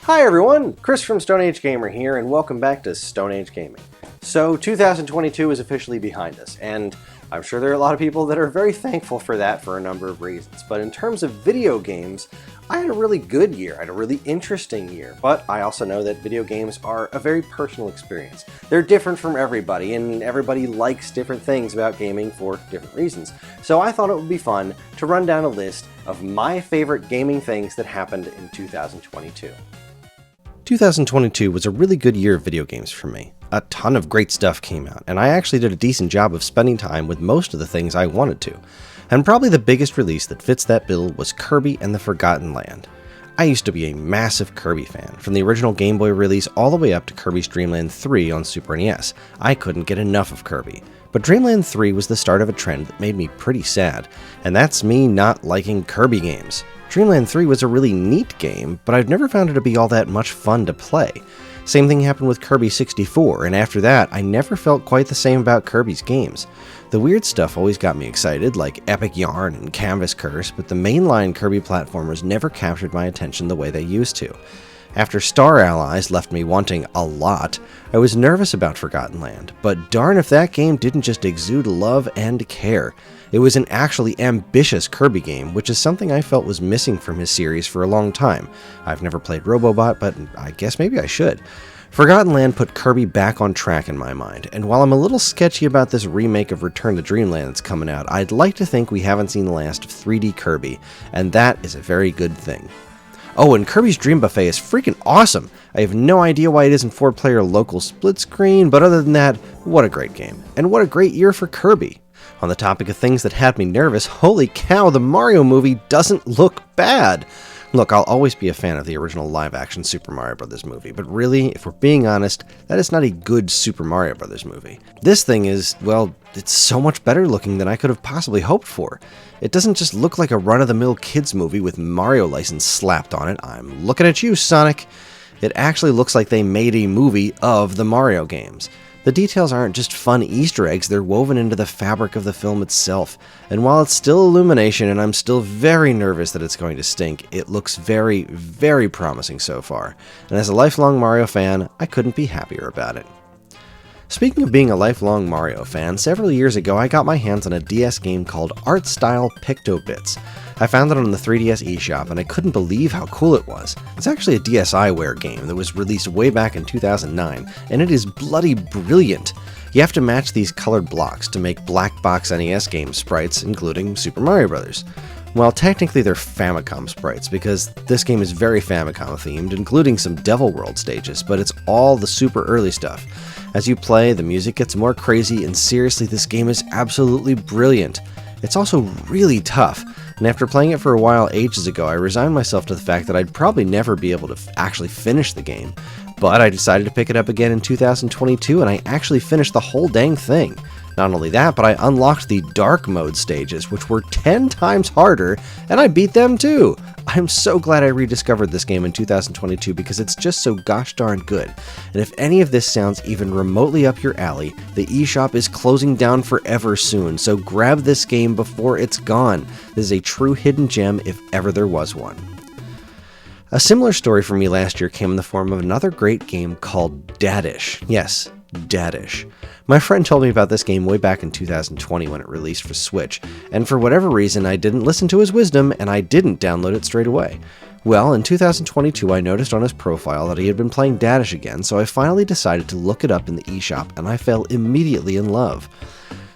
Hi everyone, Chris from Stone Age Gamer here, and welcome back to Stone Age Gaming. So 2022 is officially behind us, and I'm sure there are a lot of people that are very thankful for that for a number of reasons. But in terms of video games, I had a really good year, I had a really interesting year, but I also know that video games are a very personal experience. They're different from everybody, and everybody likes different things about gaming for different reasons. So I thought it would be fun to run down a list of my favorite gaming things that happened in 2022. 2022 was a really good year of video games for me. A ton of great stuff came out, and I actually did a decent job of spending time with most of the things I wanted to. And probably the biggest release that fits that bill was Kirby and the Forgotten Land. I used to be a massive Kirby fan, from the original Game Boy release all the way up to Kirby's Dream Land 3 on Super NES. I couldn't get enough of Kirby. But Dream Land 3 was the start of a trend that made me pretty sad, and that's me not liking Kirby games. Dream Land 3 was a really neat game, but I've never found it to be all that much fun to play. Same thing happened with Kirby 64, and after that, I never felt quite the same about Kirby's games. The weird stuff always got me excited, like Epic Yarn and Canvas Curse, but the mainline Kirby platformers never captured my attention the way they used to. After Star Allies left me wanting a lot, I was nervous about Forgotten Land, but darn if that game didn't just exude love and care. It was an actually ambitious Kirby game, which is something I felt was missing from his series for a long time. I've never played Robobot, but I guess maybe I should. Forgotten Land put Kirby back on track in my mind, and while I'm a little sketchy about this remake of Return to Dreamland that's coming out, I'd like to think we haven't seen the last of 3D Kirby, and that is a very good thing. Oh, and Kirby's Dream Buffet is freaking awesome! I have no idea why it isn't 4-player local split screen, but other than that, what a great game. And what a great year for Kirby! On the topic of things that had me nervous, holy cow, the Mario movie doesn't look bad! Look, I'll always be a fan of the original live-action Super Mario Bros. Movie, but really, if we're being honest, that is not a good Super Mario Bros. Movie. This thing is, well, it's so much better looking than I could have possibly hoped for. It doesn't just look like a run-of-the-mill kids movie with Mario license slapped on it. I'm looking at you, Sonic. It actually looks like they made a movie of the Mario games. The details aren't just fun Easter eggs, they're woven into the fabric of the film itself. And while it's still Illumination and I'm still very nervous that it's going to stink, it looks very, very promising so far. And as a lifelong Mario fan, I couldn't be happier about it. Speaking of being a lifelong Mario fan, several years ago I got my hands on a DS game called Art Style Picto-Bits. I found it on the 3DS eShop and I couldn't believe how cool it was. It's actually a DSiWare game that was released way back in 2009, and it is bloody brilliant. You have to match these colored blocks to make black box NES game sprites, including Super Mario Bros. Well, technically they're Famicom sprites, because this game is very Famicom themed, including some Devil World stages, but it's all the super early stuff. As you play, the music gets more crazy, and seriously, this game is absolutely brilliant. It's also really tough, and after playing it for a while ages ago, I resigned myself to the fact that I'd probably never be able to actually finish the game. But I decided to pick it up again in 2022, and I actually finished the whole dang thing. Not only that, but I unlocked the Dark Mode stages, which were 10 times harder, and I beat them too! I'm so glad I rediscovered this game in 2022 because it's just so gosh darn good. And if any of this sounds even remotely up your alley, the eShop is closing down forever soon, so grab this game before it's gone. This is a true hidden gem if ever there was one. A similar story for me last year came in the form of another great game called Dadish. Yes, Dadish. My friend told me about this game way back in 2020 when it released for Switch, and for whatever reason I didn't listen to his wisdom and I didn't download it straight away. Well, in 2022 I noticed on his profile that he had been playing Dadish again, so I finally decided to look it up in the eShop and I fell immediately in love.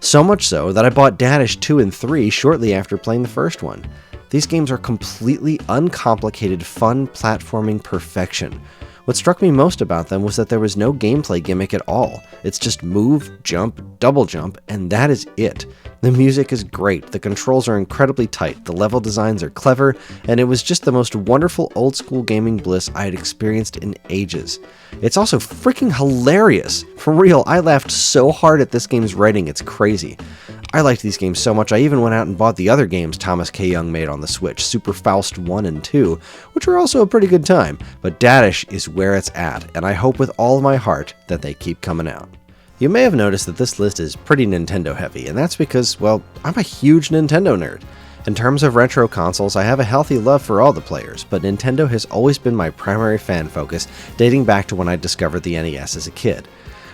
So much so that I bought Dadish 2 and 3 shortly after playing the first one. These games are completely uncomplicated, fun platforming perfection. What struck me most about them was that there was no gameplay gimmick at all. It's just move, jump, double jump, and that is it. The music is great, the controls are incredibly tight, the level designs are clever, and it was just the most wonderful old school gaming bliss I had experienced in ages. It's also freaking hilarious! For real, I laughed so hard at this game's writing, it's crazy. I liked these games so much I even went out and bought the other games Thomas K. Young made on the Switch, Super Faust 1 and 2, which were also a pretty good time, but Dadish is where it's at, and I hope with all of my heart that they keep coming out. You may have noticed that this list is pretty Nintendo heavy, and that's because, well, I'm a huge Nintendo nerd. In terms of retro consoles, I have a healthy love for all the players, but Nintendo has always been my primary fan focus, dating back to when I discovered the NES as a kid.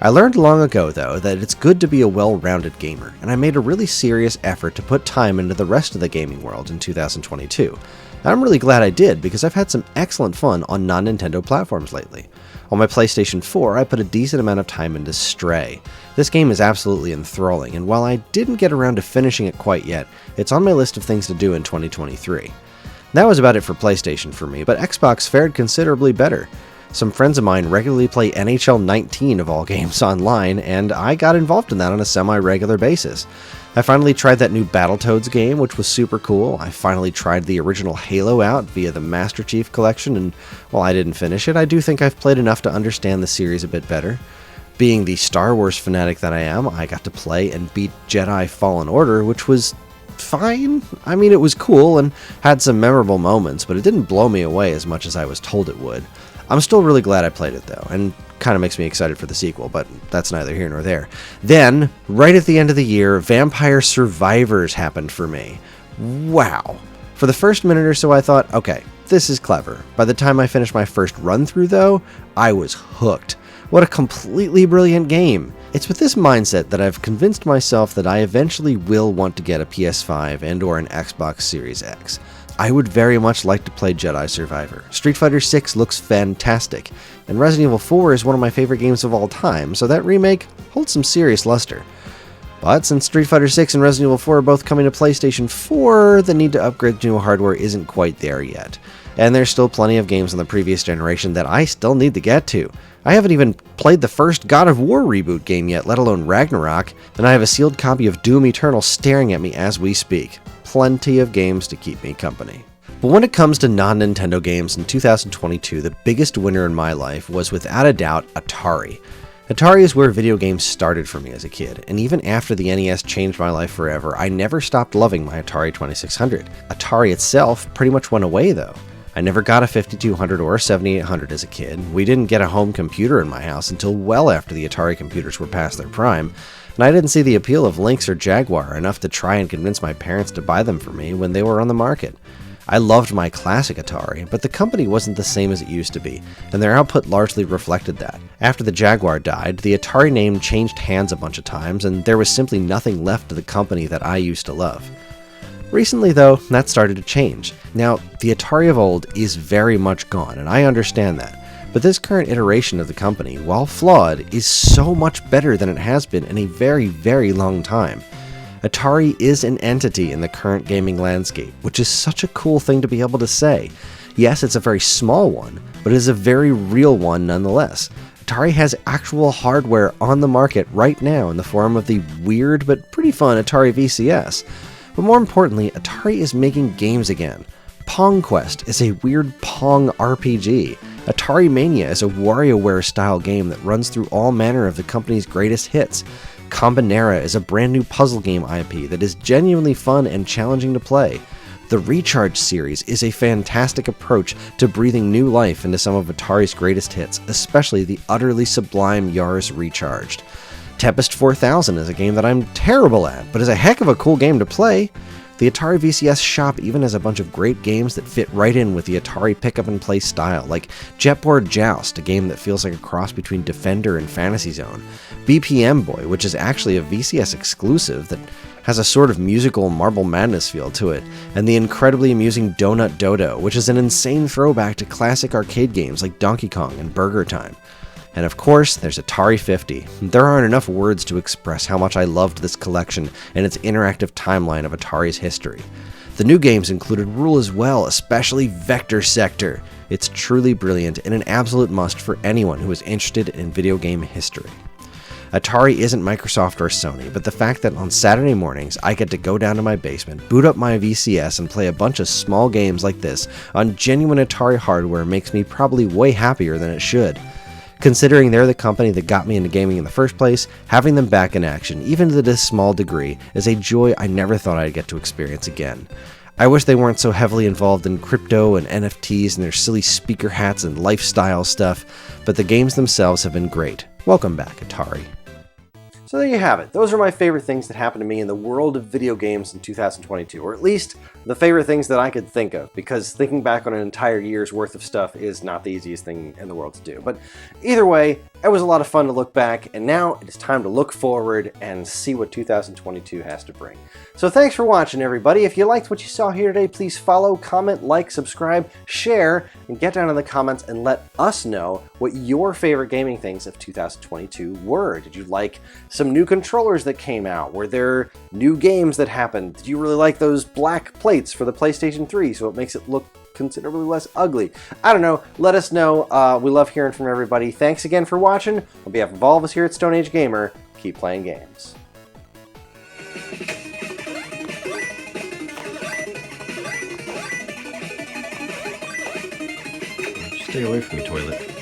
I learned long ago, though, that it's good to be a well-rounded gamer, and I made a really serious effort to put time into the rest of the gaming world in 2022. And I'm really glad I did, because I've had some excellent fun on non-Nintendo platforms lately. On my PlayStation 4, I put a decent amount of time into Stray. This game is absolutely enthralling, and while I didn't get around to finishing it quite yet, it's on my list of things to do in 2023. That was about it for PlayStation for me, but Xbox fared considerably better. Some friends of mine regularly play NHL 19 of all games online, and I got involved in that on a semi-regular basis. I finally tried that new Battletoads game, which was super cool. I finally tried the original Halo out via the Master Chief Collection, and while I didn't finish it, I do think I've played enough to understand the series a bit better. Being the Star Wars fanatic that I am, I got to play and beat Jedi Fallen Order, which was fine. I mean, it was cool and had some memorable moments, but it didn't blow me away as much as I was told it would. I'm still really glad I played it, though, and kind of makes me excited for the sequel, but that's neither here nor there. Then, right at the end of the year, Vampire Survivors happened for me. Wow. For the first minute or so, I thought, okay, this is clever. By the time I finished my first run-through, though, I was hooked. What a completely brilliant game. It's with this mindset that I've convinced myself that I eventually will want to get a PS5 and/or an Xbox Series X. I would very much like to play Jedi Survivor. Street Fighter 6 looks fantastic, and Resident Evil 4 is one of my favorite games of all time, so that remake holds some serious luster. But since Street Fighter 6 and Resident Evil 4 are both coming to PlayStation 4, the need to upgrade to new hardware isn't quite there yet. And there's still plenty of games on the previous generation that I still need to get to. I haven't even played the first God of War reboot game yet, let alone Ragnarok, and I have a sealed copy of Doom Eternal staring at me as we speak. Plenty of games to keep me company. But when it comes to non-Nintendo games in 2022, the biggest winner in my life was without a doubt Atari. Atari is where video games started for me as a kid, and even after the NES changed my life forever, I never stopped loving my Atari 2600. Atari itself pretty much went away though. I never got a 5200 or a 7800 as a kid. We didn't get a home computer in my house until well after the Atari computers were past their prime, and I didn't see the appeal of Lynx or Jaguar enough to try and convince my parents to buy them for me when they were on the market. I loved my classic Atari, but the company wasn't the same as it used to be, and their output largely reflected that. After the Jaguar died, the Atari name changed hands a bunch of times, and there was simply nothing left of the company that I used to love. Recently, though, that started to change. Now, the Atari of old is very much gone, and I understand that. But this current iteration of the company, while flawed, is so much better than it has been in a very, very long time. Atari is an entity in the current gaming landscape, which is such a cool thing to be able to say. Yes, it's a very small one, but it is a very real one nonetheless. Atari has actual hardware on the market right now in the form of the weird but pretty fun Atari VCS. But more importantly, Atari is making games again. Pong Quest is a weird Pong RPG. Atari Mania is a WarioWare-style game that runs through all manner of the company's greatest hits. Combinera is a brand new puzzle game IP that is genuinely fun and challenging to play. The Recharge series is a fantastic approach to breathing new life into some of Atari's greatest hits, especially the utterly sublime Yars Recharged. Tempest 4000 is a game that I'm terrible at, but is a heck of a cool game to play. The Atari VCS shop even has a bunch of great games that fit right in with the Atari pick-up-and-play style, like Jetboard Joust, a game that feels like a cross between Defender and Fantasy Zone, BPM Boy, which is actually a VCS exclusive that has a sort of musical Marble Madness feel to it, and the incredibly amusing Donut Dodo, which is an insane throwback to classic arcade games like Donkey Kong and Burger Time. And of course, there's Atari 50. There aren't enough words to express how much I loved this collection and its interactive timeline of Atari's history. The new games included Rule as well, especially Vector Sector. It's truly brilliant and an absolute must for anyone who is interested in video game history. Atari isn't Microsoft or Sony, but the fact that on Saturday mornings I get to go down to my basement, boot up my VCS, and play a bunch of small games like this on genuine Atari hardware makes me probably way happier than it should. Considering they're the company that got me into gaming in the first place, having them back in action, even to this small degree, is a joy I never thought I'd get to experience again. I wish they weren't so heavily involved in crypto and NFTs and their silly speaker hats and lifestyle stuff, but the games themselves have been great. Welcome back, Atari. So there you have it. Those are my favorite things that happened to me in the world of video games in 2022, or at least the favorite things that I could think of, because thinking back on an entire year's worth of stuff is not the easiest thing in the world to do. But either way, it was a lot of fun to look back, and now it is time to look forward and see what 2022 has to bring. So thanks for watching, everybody. If you liked what you saw here today, please follow, comment, like, subscribe, share, and get down in the comments and let us know what your favorite gaming things of 2022 were. Did you like some new controllers that came out? Were there new games that happened? Did you really like those black plates for the PlayStation 3 so it makes it look considerably less ugly? I don't know. Let us know. We love hearing from everybody. Thanks again for watching. On behalf of all of us here at Stone Age Gamer, keep playing games. Stay away from me, toilet.